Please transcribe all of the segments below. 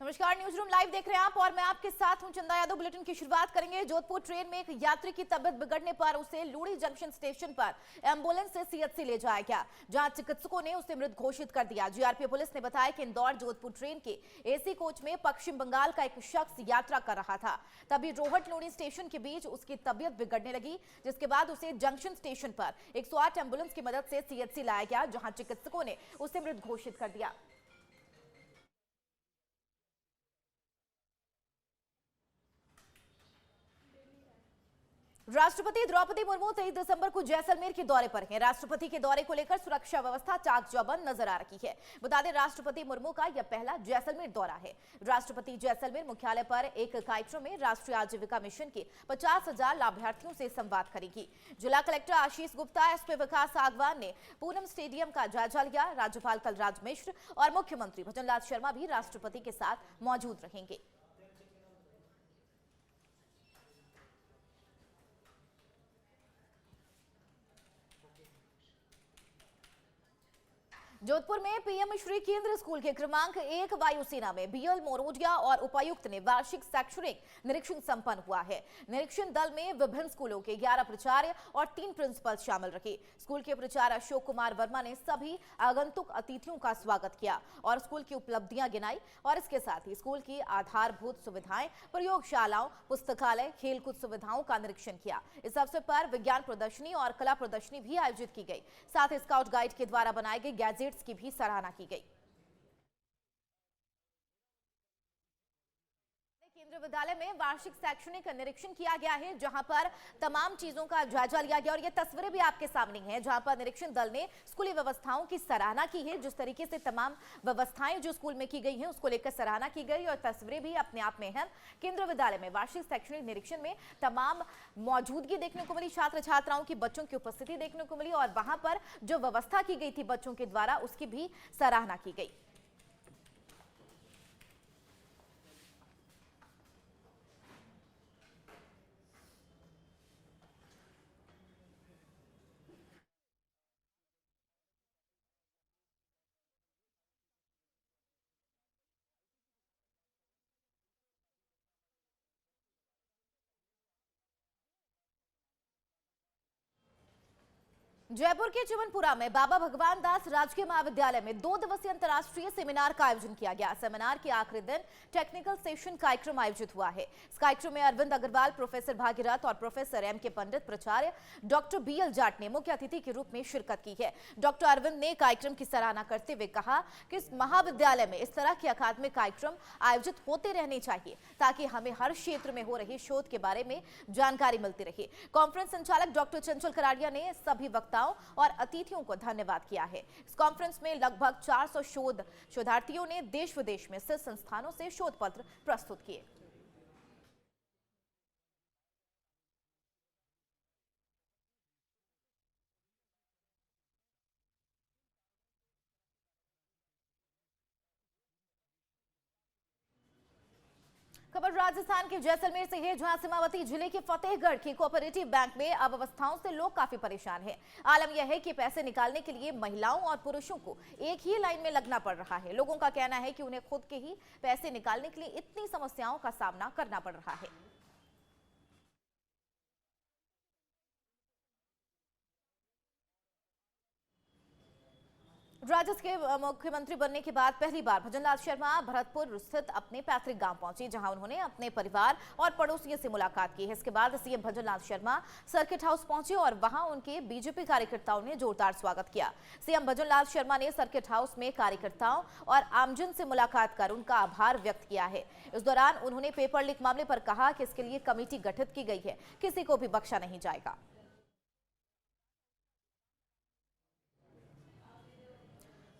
नमस्कार, news room live देख रहे हैं आप और मैं आपके साथ हूं चंदा यादव। बुलेटिन की शुरुआत करेंगे। जोधपुर ट्रेन में एक यात्री की तबीयत बिगड़ने पर उसे लूड़ी जंक्शन स्टेशन पर एम्बुलेंस से सीएचसी ले जाया गया, जहां चिकित्सकों ने उसे मृत घोषित कर दिया। जीआरपी पुलिस ने बताया कि इंदौर जोधपुर ट्रेन के एसी कोच में पश्चिम बंगाल का एक शख्स यात्रा कर रहा था। तभी रोहट लूड़ी स्टेशन के बीच उसकी तबीयत बिगड़ने लगी, जिसके बाद उसे जंक्शन स्टेशन पर 108 एम्बुलेंस की मदद से सीएचसी लाया गया, जहां चिकित्सकों ने उसे मृत घोषित कर दिया। राष्ट्रपति द्रौपदी मुर्मू 23 दिसंबर को जैसलमेर के दौरे पर हैं। राष्ट्रपति के दौरे को लेकर सुरक्षा व्यवस्था चाक चौबंद नजर आ रही है। बता दें, राष्ट्रपति मुर्मू का यह पहला जैसलमेर दौरा है। राष्ट्रपति जैसलमेर मुख्यालय पर एक कार्यक्रम में राष्ट्रीय आजीविका मिशन के 50,000 लाभार्थियों से संवाद करेगी। जिला कलेक्टर आशीष गुप्ता, एसपी विकास आगवान ने पूनम स्टेडियम का जायजा लिया। राज्यपाल कलराज मिश्र और मुख्यमंत्री भजनलाल शर्मा भी राष्ट्रपति के साथ मौजूद रहेंगे। जोधपुर में पीएम श्री केंद्र स्कूल के क्रमांक 1 वायुसेना में बीएल मोरोजिया और उपायुक्त ने वार्षिक शैक्षणिक निरीक्षण संपन्न हुआ है। निरीक्षण दल में विभिन्न स्कूलों के 11 प्राचार्य और 3 प्रिंसिपल शामिल रहे। स्कूल के प्राचार्य अशोक कुमार वर्मा ने सभी आगंतुक अतिथियों का स्वागत किया और स्कूल की उपलब्धियां गिनाई और इसके साथ ही स्कूल की आधारभूत सुविधाएं, प्रयोगशालाओं, पुस्तकालय, खेलकूद सुविधाओं का निरीक्षण किया। इस अवसर पर विज्ञान प्रदर्शनी और कला प्रदर्शनी भी आयोजित की गई। साथ ही स्काउट गाइड के द्वारा बनाए गए गैजेट्स की भी सराहना की गई। केंद्रीय विद्यालय में वार्षिक शैक्षणिक निरीक्षण किया गया है, जहां पर तमाम चीजों का जायजा लिया गया और ये तस्वीरें भी आपके सामने हैं, जहां पर निरीक्षण दल ने स्कूली व्यवस्थाओं की सराहना की है। जिस तरीके से तमाम व्यवस्थाएं जो स्कूल में की गई हैं, उसको लेकर सराहना की गई और तस्वीरें भी अपने आप में हैं। केंद्रीय विद्यालय में वार्षिक शैक्षणिक निरीक्षण में तमाम मौजूदगी देखने को मिली, छात्र छात्राओं की, बच्चों की उपस्थिति देखने को मिली और वहां पर जो व्यवस्था की गई थी बच्चों के द्वारा, उसकी भी सराहना की गई। जयपुर के चिमनपुरा में बाबा भगवान दास राजकीय महाविद्यालय में 2 दिवसीय अंतर्राष्ट्रीय सेमिनार का आयोजन किया गया। सेमिनार के आखिरी दिन टेक्निकल सेशन कार्यक्रम आयोजित हुआ है। इस कार्यक्रम में अरविंद अग्रवाल, प्रोफेसर भागीरथ और प्रोफेसर एम.के. पंडित, प्राचार्य डॉक्टर बी.एल. जाट ने मुख्य अतिथि के रूप में शिरकत की है। डॉक्टर अरविंद ने कार्यक्रम की सराहना करते हुए कहा कि इस महाविद्यालय में इस तरह के अकादमिक कार्यक्रम आयोजित होते रहने चाहिए, ताकि हमें हर क्षेत्र में हो रही शोध के बारे में जानकारी मिलती रहे। कॉन्फ्रेंस संचालक डॉक्टर चंचल कराड़िया ने सभी वक्ताओं और अतिथियों को धन्यवाद किया है। इस कॉन्फ्रेंस में लगभग 400 शोधार्थियों ने देश विदेश में स्थित संस्थानों से शोध पत्र प्रस्तुत किए। खबर राजस्थान के जैसलमेर से है, जहां सीमावर्ती जिले के फतेहगढ़ के कोऑपरेटिव बैंक में अव्यवस्थाओं से लोग काफी परेशान हैं। आलम यह है कि पैसे निकालने के लिए महिलाओं और पुरुषों को एक ही लाइन में लगना पड़ रहा है। लोगों का कहना है कि उन्हें खुद के ही पैसे निकालने के लिए इतनी समस्याओं का सामना करना पड़ रहा है। राजस्थान के मुख्यमंत्री बनने के बाद पहली बार भजनलाल शर्मा भरतपुर स्थित अपने पैतृक गांव पहुंचे, जहां उन्होंने अपने परिवार और पड़ोसियों से मुलाकात की है। इसके बाद CM Bhajanlal Sharma circuit house पहुंचे और वहां उनके बीजेपी कार्यकर्ताओं ने जोरदार स्वागत किया। सीएम भजनलाल शर्मा ने सर्किट हाउस में कार्यकर्ताओं और आमजन से मुलाकात कर उनका आभार व्यक्त किया है। इस दौरान उन्होंने पेपर लीक मामले पर कहा कि इसके लिए कमेटी गठित की गई है, किसी को भी बख्शा नहीं जाएगा।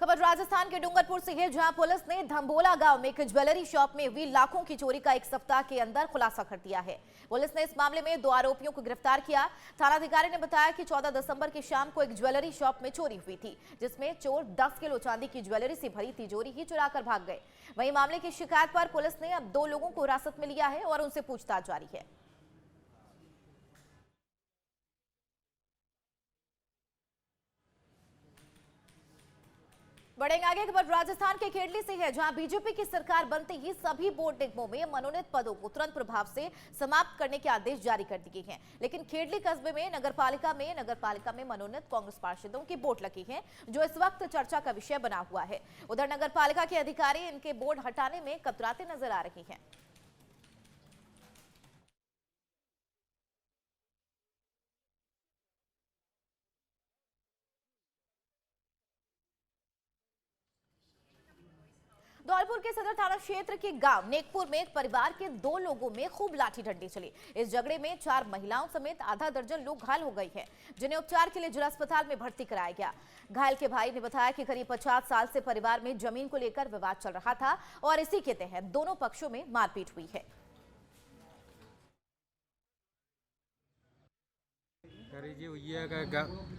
खबर राजस्थान के डूंगरपुर से है, जहां पुलिस ने धम्बोला गांव में एक ज्वेलरी शॉप में हुई लाखों की चोरी का 1 सप्ताह के अंदर खुलासा कर दिया है। पुलिस ने इस मामले में 2 आरोपियों को गिरफ्तार किया। थानाधिकारी ने बताया कि 14 दिसंबर की शाम को एक ज्वेलरी शॉप में चोरी हुई थी, जिसमें चोर 10 किलो चांदी की ज्वेलरी से भरी तिजोरी ही चुरा कर भाग गए। वहीं मामले की शिकायत पर पुलिस ने अब 2 लोगों को हिरासत में लिया है और उनसे पूछताछ जारी है। बढ़ेंगे आगे। खबर राजस्थान के खेड़ली से है, जहां बीजेपी की सरकार बनते ही सभी बोर्ड निगमों में मनोनीत पदों को तुरंत प्रभाव से समाप्त करने के आदेश जारी कर दिए हैं। लेकिन खेड़ली कस्बे में नगरपालिका में मनोनीत कांग्रेस पार्षदों की बोर्ड लगी है, जो इस वक्त चर्चा का विषय बना हुआ है। उधर नगरपालिका के अधिकारी इनके बोर्ड हटाने में कतराते नजर आ रहे हैं। धौलपुर के सदर थाना क्षेत्र के गांव नेकपुर में एक परिवार के 2 लोगों में खूब लाठी डंडी चली। इस झगड़े में 4 महिलाओं समेत आधा दर्जन लोग घायल हो गए हैं, जिन्हें उपचार के लिए जिला अस्पताल में भर्ती कराया गया। घायल के भाई ने बताया कि करीब 50 साल से परिवार में जमीन को लेकर विवाद चल रहा था और इसी के तहत दोनों पक्षों में मारपीट हुई है।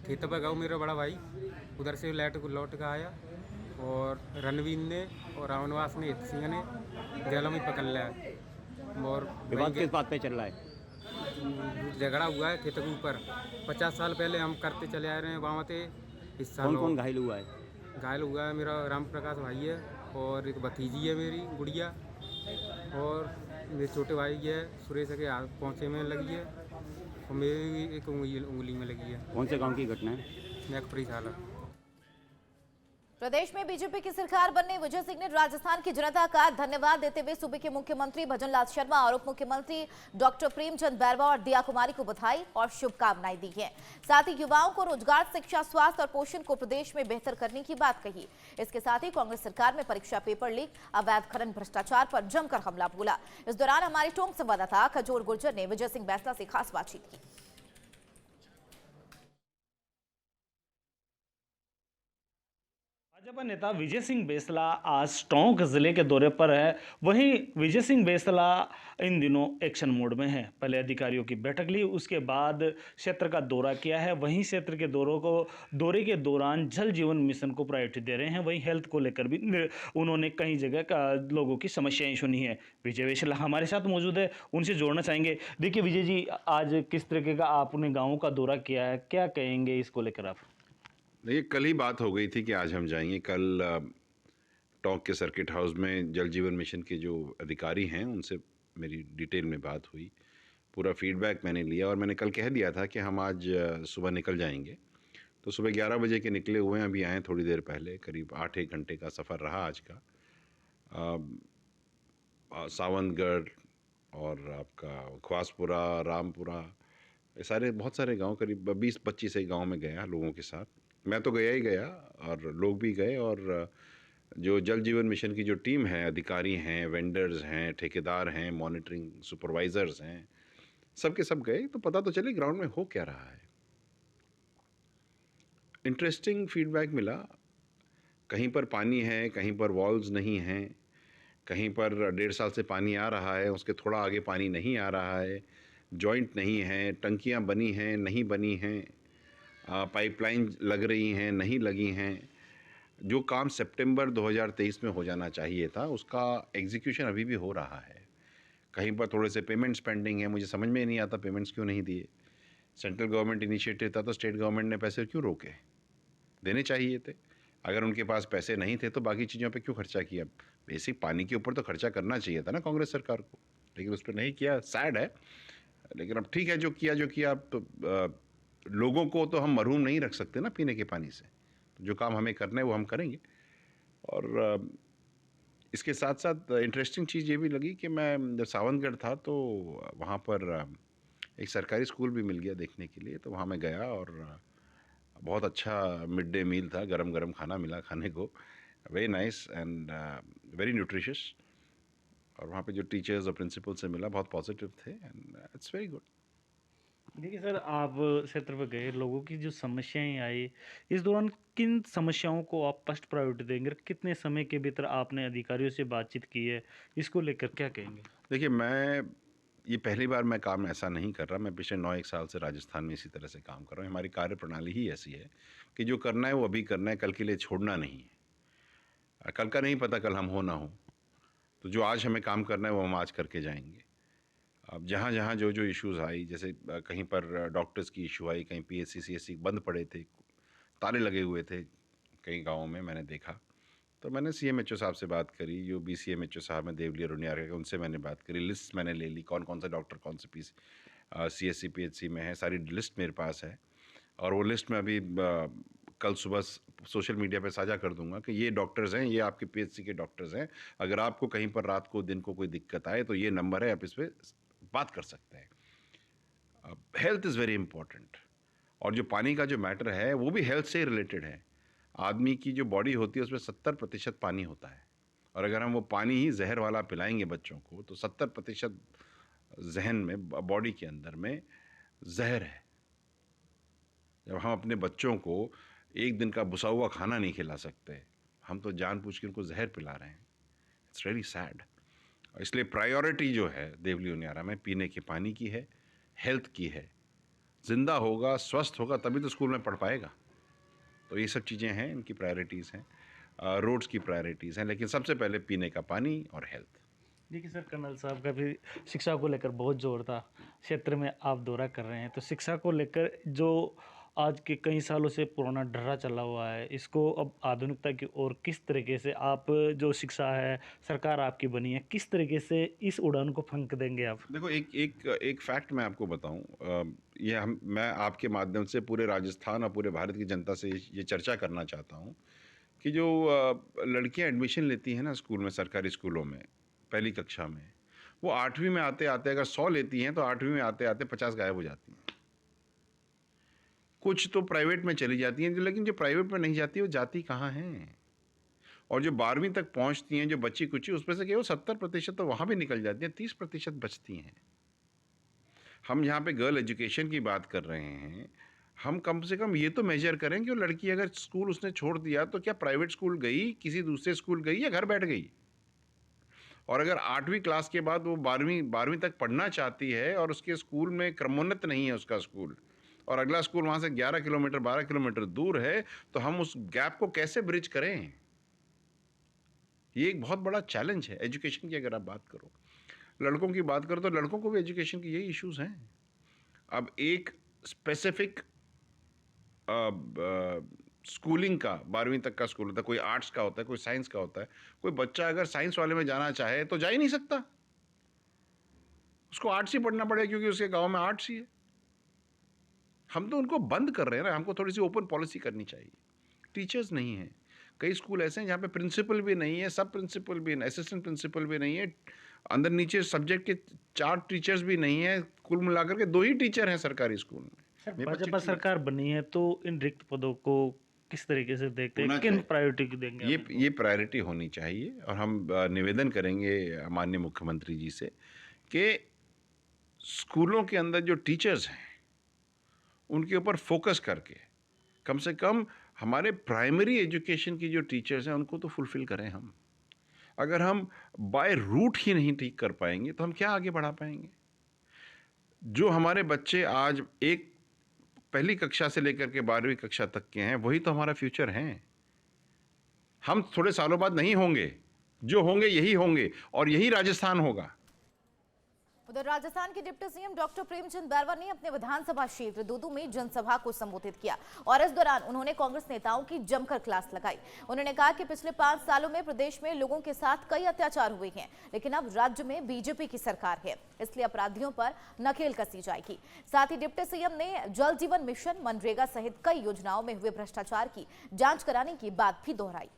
खेत पर गाँव मेरा बड़ा भाई उधर से लौट कर आया और रणवीर ने और रावणवास ने हित सिंह ने गैलों में पकड़ लिया और विवाद किस बात पे चल रहा है? झगड़ा हुआ है खेतों के ऊपर। 50 साल पहले हम करते चले आ रहे हैं वहाँ से। इस साल कौन घायल हुआ है? घायल हुआ है मेरा राम प्रकाश भाई है और एक भतीजी है मेरी गुड़िया, और मेरे छोटे भाई है सुरेश के हाथ पहुँचे में लगी है और मेरी एक उंगली में लगी है। कौन से गांव की घटना है? नेकपुरी साला। प्रदेश में बीजेपी की सरकार बनने विजय सिंह ने राजस्थान की जनता का धन्यवाद देते हुए सूबे के मुख्यमंत्री भजनलाल शर्मा और उप मुख्यमंत्री डॉक्टर प्रेमचंद बैरवा और दिया कुमारी को बधाई और शुभकामनाएं दी हैं। साथ ही युवाओं को रोजगार, शिक्षा, स्वास्थ्य और पोषण को प्रदेश में बेहतर करने की बात कही। इसके साथ ही कांग्रेस सरकार में परीक्षा पेपर लीक, अवैध खनन, भ्रष्टाचार पर जमकर हमला बोला। इस दौरान हमारे टोंक संवाददाता खजूर गुर्जर ने विजय सिंह बैसला से खास बातचीत की। भाजपा नेता विजय सिंह बैसला आज टोंक जिले के दौरे पर है। वहीं विजय सिंह बैसला इन दिनों एक्शन मोड में है। पहले अधिकारियों की बैठक ली, उसके बाद क्षेत्र का दौरा किया है। वहीं क्षेत्र के दौरे के दौरान जल जीवन मिशन को प्रायोरिटी दे रहे हैं। वहीं हेल्थ को लेकर भी उन्होंने कई जगह का लोगों की समस्याएं सुनी है। विजय बैसला हमारे साथ मौजूद है, उनसे जोड़ना चाहेंगे। देखिए विजय जी, आज किस तरीके का आपने गाँव का दौरा किया है, क्या कहेंगे इसको लेकर आप? देखिए, कल ही बात हो गई थी कि आज हम जाएंगे। कल टोंक के सर्किट हाउस में जल जीवन मिशन के जो अधिकारी हैं उनसे मेरी डिटेल में बात हुई। पूरा फीडबैक मैंने लिया और मैंने कल कह दिया था कि हम आज सुबह निकल जाएंगे। तो सुबह 11 बजे के निकले हुए हैं, अभी आए थोड़ी देर पहले। करीब 8-1 घंटे का सफ़र रहा आज का। सावंतगढ़ और आपका ख्वासपुरा, रामपुरा, ये सारे बहुत सारे गांव, करीब 20-25 एक गांव में गया लोगों के साथ। मैं तो गया ही गया और लोग भी गए। और जो जल जीवन मिशन की जो टीम है, अधिकारी हैं, वेंडर्स हैं, ठेकेदार हैं, मॉनिटरिंग सुपरवाइज़र्स हैं, सबके सब गए तो पता तो चले ग्राउंड में हो क्या रहा है। इंटरेस्टिंग फीडबैक मिला। कहीं पर पानी है, कहीं पर वॉल्व्स नहीं हैं, कहीं पर 1.5 साल से पानी आ रहा है, उसके थोड़ा आगे पानी नहीं आ रहा है, जॉइंट नहीं है, टंकियां बनी हैं नहीं बनी हैं, पाइपलाइन लग रही हैं नहीं लगी हैं। जो काम सितंबर 2023 में हो जाना चाहिए था, उसका एग्जीक्यूशन अभी भी हो रहा है। कहीं पर थोड़े से पेमेंट्स पेंडिंग है। मुझे समझ में ही नहीं आता पेमेंट्स क्यों नहीं दिए। सेंट्रल गवर्नमेंट इनिशिएटिव था तो स्टेट गवर्नमेंट ने पैसे क्यों रोके? देने चाहिए थे। अगर उनके पास पैसे नहीं थे तो बाकी चीज़ों पे क्यों खर्चा किया? बेसिक पानी के ऊपर तो खर्चा करना चाहिए था ना कांग्रेस सरकार को, लेकिन उस पर नहीं किया। सैड है, लेकिन अब ठीक है, जो किया। अब लोगों को तो हम महरूम नहीं रख सकते ना पीने के पानी से। जो काम हमें करना है वो हम करेंगे। और इसके साथ साथ इंटरेस्टिंग चीज़ ये भी लगी कि मैं जब सावंतगढ़ था तो वहाँ पर एक सरकारी स्कूल भी मिल गया देखने के लिए। तो वहाँ मैं गया और बहुत अच्छा मिड डे मील था, गरम गरम खाना मिला खाने को। Very nice and very nutritious. और वहाँ पे जो टीचर्स और प्रिंसिपल से मिला, बहुत पॉजिटिव थे एंड इट्स वेरी गुड। देखिए सर, आप क्षेत्र पर गए, लोगों की जो समस्याएं आई, इस दौरान किन समस्याओं को आप फर्स्ट प्रायोरिटी देंगे? कितने समय के भीतर आपने अधिकारियों से बातचीत की है, इसको लेकर क्या कहेंगे? देखिए, ये पहली बार मैं काम ऐसा नहीं कर रहा। मैं पिछले 9-1 साल से राजस्थान में इसी तरह से काम कर रहा हूँ। हमारी कार्य प्रणाली ही ऐसी है कि जो करना है वो अभी करना है, कल के लिए छोड़ना नहीं है। कल का नहीं पता कल हम हो ना हो, तो जो आज हमें काम करना है वो हम आज करके जाएंगे। अब जहाँ जहाँ जो इश्यूज़ आई, जैसे कहीं पर डॉक्टर्स की इशू आई, कहीं PHC CHC बंद पड़े थे, ताले लगे हुए थे कई गाँवों में, मैंने देखा। तो मैंने सीएमएचओ साहब से बात करी, जो बीसीएमएचओ साहब हैं देवली और उनियारा के, उनसे मैंने बात करी, लिस्ट मैंने ले ली, कौन कौन सा डॉक्टर कौन से सीएससी पीएचसी में है, सारी लिस्ट मेरे पास है। और वो लिस्ट मैं अभी कल सुबह सोशल मीडिया पे साझा कर दूंगा कि ये डॉक्टर्स हैं, ये आपके पीएचसी के डॉक्टर्स हैं। अगर आपको कहीं पर रात को दिन को कोई दिक्कत आए तो ये नंबर है, आप इस पर बात कर सकते हैं। Health is very important. और जो पानी का जो मैटर है वो भी हेल्थ से रिलेटेड है। आदमी की जो बॉडी होती है उसमें 70% पानी होता है, और अगर हम वो पानी ही जहर वाला पिलाएंगे बच्चों को तो 70% जहन में, बॉडी के अंदर में जहर है। जब हम अपने बच्चों को एक दिन का बुसा हुआ खाना नहीं खिला सकते, हम तो जानबूझ के उनको जहर पिला रहे हैं। It's really sad. इसलिए प्रायोरिटी जो है देवली उनियारा में पीने के पानी की है, हेल्थ की है। जिंदा होगा, स्वस्थ होगा, तभी तो स्कूल में पढ़ पाएगा। तो ये सब चीज़ें हैं, इनकी प्रायोरिटीज़ हैं, रोड्स की प्रायोरिटीज़ हैं, लेकिन सबसे पहले पीने का पानी और हेल्थ। देखिए सर, कर्नल साहब का भी शिक्षा को लेकर बहुत जोर था। क्षेत्र में आप दौरा कर रहे हैं तो शिक्षा को लेकर जो आज के कई सालों से पुराना ढर्रा चला हुआ है, इसको अब आधुनिकता की ओर किस तरीके से आप, जो शिक्षा है सरकार आपकी बनी है, किस तरीके से इस उड़ान को फंक देंगे आप? देखो, एक फैक्ट मैं आपको बताऊं, मैं आपके माध्यम से पूरे राजस्थान और पूरे भारत की जनता से ये चर्चा करना चाहता हूं कि जो लड़कियां एडमिशन लेती हैं ना स्कूल में, सरकारी स्कूलों में पहली कक्षा में, वो 8वीं में आते आते अगर 100 लेती हैं तो 8वीं में आते आते 50 गायब हो जाती हैं। कुछ तो प्राइवेट में चली जाती हैं, लेकिन जो प्राइवेट में नहीं जाती वो जाती कहाँ हैं? और जो 12वीं तक पहुंचती हैं, जो बच्ची कुची, उसमें से केवल 70% तो वहाँ भी निकल जाती हैं, 30% बचती हैं। हम यहाँ पे गर्ल एजुकेशन की बात कर रहे हैं, हम कम से कम ये तो मेजर करें कि वो लड़की अगर स्कूल उसने छोड़ दिया तो क्या प्राइवेट स्कूल गई, किसी दूसरे स्कूल गई, या घर बैठ गई? और अगर 8वीं क्लास के बाद वो 12वीं तक पढ़ना चाहती है और उसके स्कूल में क्रमोन्नत नहीं है उसका स्कूल, और अगला स्कूल वहाँ से 11 किलोमीटर 12 किलोमीटर दूर है, तो हम उस गैप को कैसे ब्रिज करें? ये एक बहुत बड़ा चैलेंज है एजुकेशन की। अगर आप बात करो, लड़कों की बात करो, तो लड़कों को भी एजुकेशन की यही इश्यूज हैं। अब एक स्पेसिफिक स्कूलिंग का 12वीं तक का स्कूल होता है, कोई आर्ट्स का होता है, कोई साइंस का होता है। कोई बच्चा अगर साइंस वाले में जाना चाहे तो जा ही नहीं सकता, उसको आर्ट्स ही पढ़ना पड़ेगा क्योंकि उसके गांव में आर्ट्स ही है। हम तो उनको बंद कर रहे हैं ना, हमको थोड़ी सी ओपन पॉलिसी करनी चाहिए। टीचर्स नहीं हैं, कई स्कूल ऐसे हैं जहाँ पे प्रिंसिपल भी नहीं है, सब प्रिंसिपल भी, असिस्टेंट प्रिंसिपल भी नहीं है, अंदर नीचे सब्जेक्ट के 4 टीचर्स भी नहीं है, कुल मिलाकर के 2 ही टीचर हैं सरकारी स्कूल में। सर, भाजपा सरकार बनी है तो इन रिक्त पदों को किस तरीके से देखते हैं, किन प्रायोरिटी देंगे? ये प्रायोरिटी होनी चाहिए, और हम निवेदन करेंगे माननीय मुख्यमंत्री जी से कि स्कूलों के अंदर जो टीचर्स हैं उनके ऊपर फोकस करके कम से कम हमारे प्राइमरी एजुकेशन की जो टीचर्स हैं उनको तो फुलफिल करें हम। अगर हम बाय रूट ही नहीं ठीक कर पाएंगे तो हम क्या आगे बढ़ा पाएंगे? जो हमारे बच्चे आज एक पहली कक्षा से लेकर के 12वीं कक्षा तक के हैं, वही तो हमारा फ्यूचर हैं। हम थोड़े सालों बाद नहीं होंगे, जो होंगे यही होंगे, और यही राजस्थान होगा। उधर राजस्थान के deputy CM doctor Premchand Bairwa ने अपने विधानसभा क्षेत्र दूदू में जनसभा को संबोधित किया और इस दौरान उन्होंने कांग्रेस नेताओं की जमकर क्लास लगाई। उन्होंने कहा कि पिछले 5 सालों में प्रदेश में लोगों के साथ कई अत्याचार हुए हैं, लेकिन अब राज्य में बीजेपी की सरकार है, इसलिए अपराधियों पर नकेल कसी जाएगी। साथ ही डिप्टी सीएम ने जल जीवन मिशन, मनरेगा सहित कई योजनाओं में हुए भ्रष्टाचार की जांच कराने की बात भी दोहराई।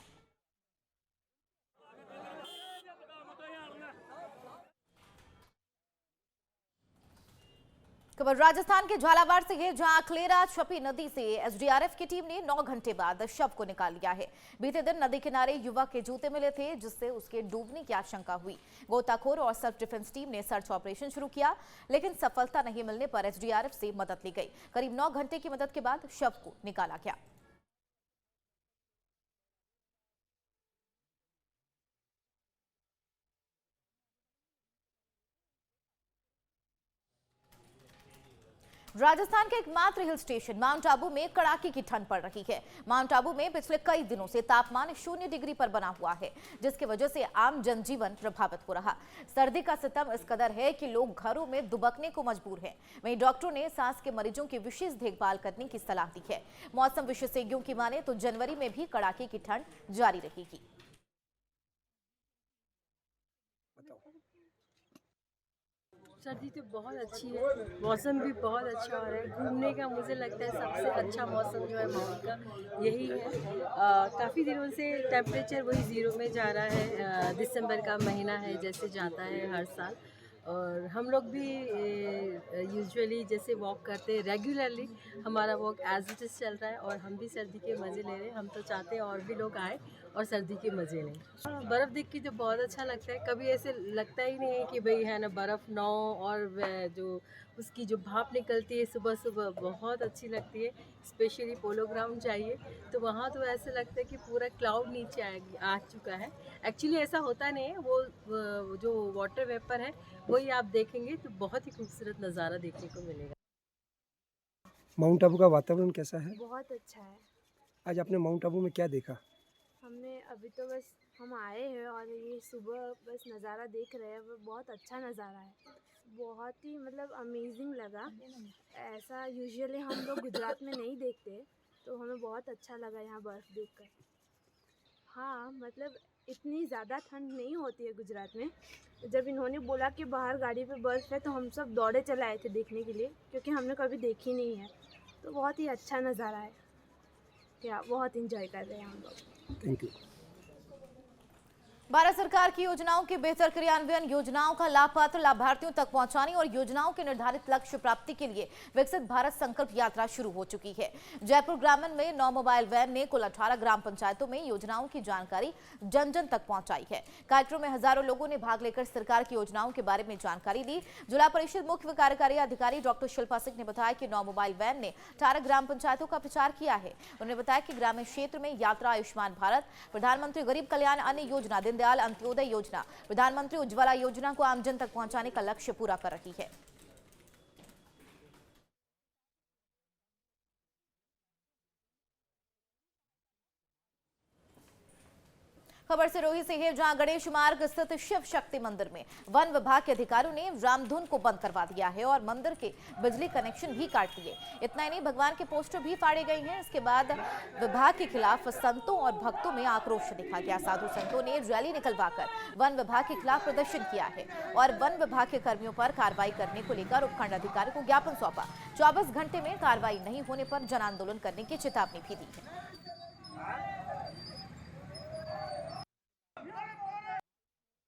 खबर राजस्थान के झालावाड़ से है, जहां अखलेरा छपी नदी से एसडीआरएफ की टीम ने 9 घंटे बाद शव को निकाल लिया है। बीते दिन नदी किनारे युवक के जूते मिले थे, जिससे उसके डूबने की आशंका हुई। गोताखोर और सेल्फ डिफेंस टीम ने सर्च ऑपरेशन शुरू किया, लेकिन सफलता नहीं मिलने पर एसडीआरएफ से मदद ली गई। करीब 9 घंटे की मदद के बाद शव को निकाला गया। राजस्थान के एकमात्र हिल स्टेशन माउंट आबू में कड़ाके की ठंड पड़ रही है। माउंट आबू में पिछले कई दिनों से तापमान 0 डिग्री पर बना हुआ है, जिसकी वजह से आम जनजीवन प्रभावित हो रहा। सर्दी का सितम इस कदर है कि लोग घरों में दुबकने को मजबूर हैं। वहीं डॉक्टरों ने सांस के मरीजों की विशेष देखभाल करने की सलाह दी है। मौसम विशेषज्ञों की माने तो जनवरी में भी कड़ाके की ठंड जारी रहेगी। सर्दी तो बहुत अच्छी है, मौसम भी बहुत अच्छा हो रहा है। घूमने का मुझे लगता है सबसे अच्छा मौसम जो है माउंट का यही है। काफ़ी दिनों से टेम्परेचर वही 0 में जा रहा है। दिसंबर का महीना है जैसे जाता है हर साल, और हम लोग भी यूजुअली जैसे वॉक करते हैं रेगुलरली, हमारा वॉक एज इट इज़ चल रहा है और हम भी सर्दी के मज़े ले रहे हैं। हम तो चाहते हैं और भी लोग आए और सर्दी के मज़े लें। बर्फ़ देख के तो बहुत अच्छा लगता है। कभी ऐसे लगता ही नहीं है कि भाई है ना बर्फ़ ना हो, और जो उसकी जो भाप निकलती है सुबह सुबह बहुत अच्छी लगती है। स्पेशली पोलो ग्राउंड जाइए तो वहाँ तो ऐसा लगता है कि पूरा क्लाउड नीचे आ चुका है। एक्चुअली ऐसा होता नहीं है, वो जो वाटर वेपर है वही आप देखेंगे तो बहुत ही खूबसूरत नज़ारा देखने को मिलेगा। माउंट आबू का वातावरण कैसा है? बहुत अच्छा है। आज आपने माउंट आबू में क्या देखा? हमने अभी तो बस हम आए हैं और ये सुबह बस नज़ारा देख रहे हैं, वो बहुत अच्छा नज़ारा है। बहुत ही मतलब अमेजिंग लगा। ऐसा यूजुअली हम लोग गुजरात में नहीं देखते, तो हमें बहुत अच्छा लगा यहाँ बर्फ़ देखकर। हाँ मतलब इतनी ज़्यादा ठंड नहीं होती है गुजरात में। जब इन्होंने बोला कि बाहर गाड़ी पे बर्फ़ है तो हम सब दौड़े चले आए थे देखने के लिए, क्योंकि हमने कभी देखी नहीं है। तो बहुत ही अच्छा नज़ारा है, क्या बहुत इंजॉय कर रहे हैं हम लोग। Thank you. भारत सरकार की योजनाओं के बेहतर क्रियान्वयन, योजनाओं का लाभ पात्र लाभार्थियों तक पहुंचाने और योजनाओं के निर्धारित लक्ष्य प्राप्ति के लिए विकसित भारत संकल्प यात्रा शुरू हो चुकी है। जयपुर ग्रामीण में 9 मोबाइल वैन ने कुल 18 ग्राम पंचायतों में योजनाओं की जानकारी जन जन तक पहुंचाई है। कार्यक्रम में हजारों लोगों ने भाग लेकर सरकार की योजनाओं के बारे में जानकारी दी। जिला परिषद मुख्य कार्यकारी अधिकारी डॉक्टर शिल्पा सिंह ने बताया कि 9 मोबाइल वैन ने 18 ग्राम पंचायतों का प्रचार किया है। उन्होंने बताया कि ग्रामीण क्षेत्र में यात्रा आयुष्मान भारत, प्रधानमंत्री गरीब कल्याण अन्न योजना, दीनदयाल अंत्योदय योजना, प्रधानमंत्री उज्ज्वला योजना को आमजन तक पहुंचाने का लक्ष्य पूरा कर रही है। खबर सिरोही से है, जहां गणेश मार्ग स्थित शिव शक्ति मंदिर में वन विभाग के अधिकारियों ने रामधुन को बंद करवा दिया है और मंदिर के बिजली कनेक्शन भी काट दिए। इतना ही नहीं, भगवान के पोस्टर भी फाड़े गए हैं। इसके बाद विभाग के खिलाफ संतों और भक्तों में आक्रोश देखा गया। साधु संतों ने रैली निकलवाकर वन विभाग के खिलाफ प्रदर्शन किया है और वन विभाग के कर्मियों पर कार्रवाई करने को लेकर उपखंड अधिकारी को ज्ञापन सौंपा। 24 घंटे में कार्रवाई नहीं होने पर जन आंदोलन करने की चेतावनी भी दी है।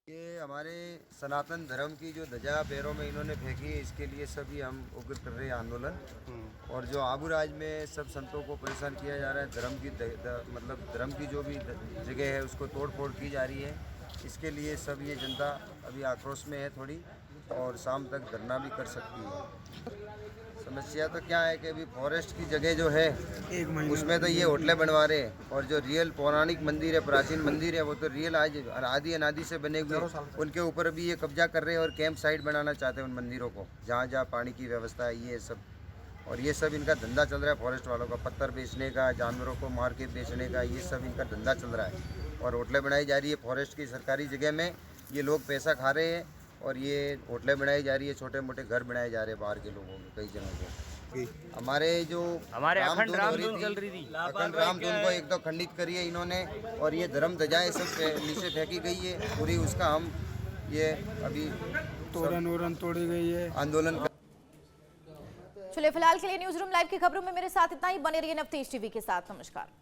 ये हमारे सनातन धर्म की जो ध्वजा पैरों में इन्होंने फेंकी है, इसके लिए सभी हम उग्र कर रहे हैं आंदोलन। और जो आबूराज में सब संतों को परेशान किया जा रहा है, धर्म की मतलब धर्म की जो भी जगह है उसको तोड़ फोड़ की जा रही है, इसके लिए सब ये जनता अभी आक्रोश में है थोड़ी, और शाम तक धरना भी कर सकती है। समस्या तो क्या है कि अभी फॉरेस्ट की जगह जो है उसमें तो ये होटलें बनवा रहे हैं, और जो रियल पौराणिक मंदिर है, प्राचीन मंदिर है, वो तो रियल आज आदि अनादि से बने हुए, उनके ऊपर भी ये कब्जा कर रहे हैं और कैंप साइट बनाना चाहते हैं उन मंदिरों को, जहाँ जहाँ पानी की व्यवस्था है, ये सब। और ये सब इनका धंधा चल रहा है फॉरेस्ट वालों का, पत्थर बेचने का, जानवरों को मार के बेचने का, ये सब इनका धंधा चल रहा है। और होटलें बनाई जा रही है फॉरेस्ट की सरकारी जगह में, ये लोग पैसा खा रहे हैं और ये होटलें बनाई जा रही है, छोटे मोटे घर बनाए जा रहे हैं बाहर के लोगों में कई जगहों पे। हमारे अखंड रामधुन चल रही थी, अखंड रामधुन को एक तो खंडित करिए इन्होंने, और ये धर्म ध्वजाएं सब नीचे फेंकी गई है पूरी, उसका हम ये अभी तोरण तोड़ी गई है, आंदोलन। चलिए फिलहाल के लिए न्यूज रूम लाइव की खबरों में मेरे साथ इतना ही। बने रहिए नवतेज टीवी के साथ। नमस्कार।